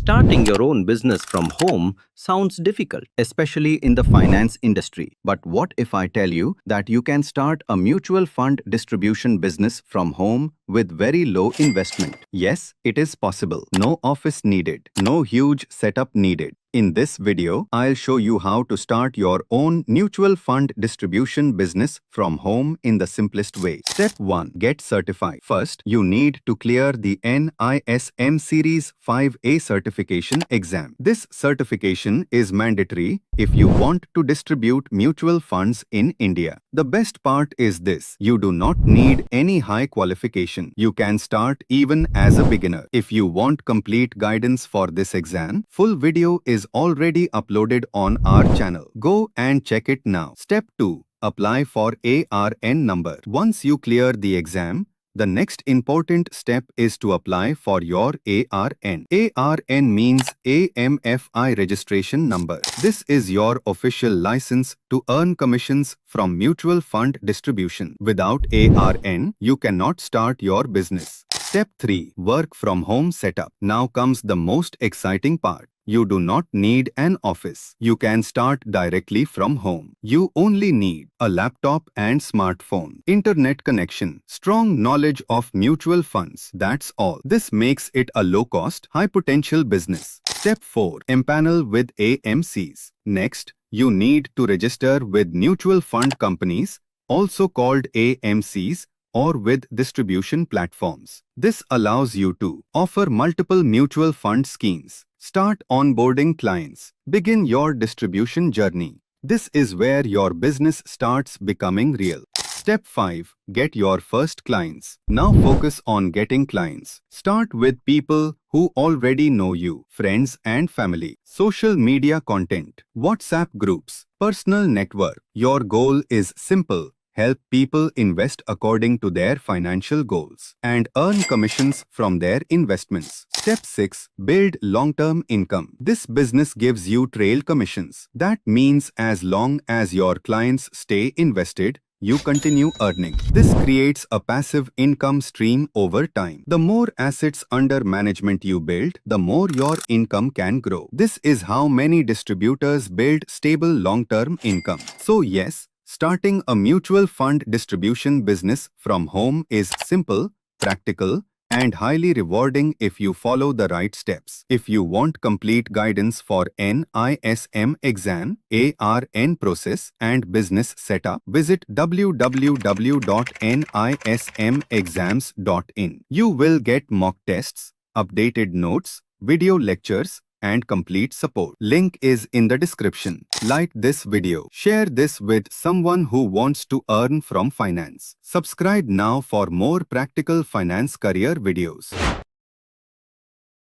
Starting your own business from home sounds difficult, especially in the finance industry. But what if I tell you that you can start a mutual fund distribution business from home with very low investment? Yes, it is possible. No office needed, no huge setup needed. In this video, I'll show you how to start your own mutual fund distribution business from home in the simplest way. Step 1. Get certified. First, you need to clear the NISM Series V-A certification exam. This certification is mandatory if you want to distribute mutual funds in India. The best part is this: you do not need any high qualification. You can start even as a beginner. If you want complete guidance for this exam, full video is already uploaded on our channel. Go and check it now. Step 2. Apply for ARN number. Once you clear the exam, the next important step is to apply for your ARN. ARN means AMFI registration number. This is your official license to earn commissions from mutual fund distribution. Without ARN, you cannot start your business. Step 3. Work from home setup. Now comes the most exciting part. You do not need an office. You can start directly from home. You only need a laptop and smartphone, internet connection, strong knowledge of mutual funds. That's all. This makes it a low-cost, high-potential business. Step 4. Empanel with AMCs. Next, you need to register with mutual fund companies, also called AMCs, or with distribution platforms. This allows you to offer multiple mutual fund schemes, start onboarding clients, begin your distribution journey. This is where your business starts becoming real. Step 5. Get your first clients. Now focus on getting clients. Start with people who already know you, friends and family. Social media content, WhatsApp groups, personal network. Your goal is simple: help people invest according to their financial goals and earn commissions from their investments. Step 6. Build long-term income. This business gives you trail commissions. That means as long as your clients stay invested, you continue earning. This creates a passive income stream over time. The more assets under management you build, the more your income can grow. This is how many distributors build stable long-term income. So yes, starting a mutual fund distribution business from home is simple, practical, and highly rewarding if you follow the right steps. If you want complete guidance for NISM exam, ARN process, and business setup, visit www.nismexams.in. You will get mock tests, updated notes, video lectures, and complete support. Link is in the description. Like this video. Share this with someone who wants to earn from finance. Subscribe now for more practical finance career videos.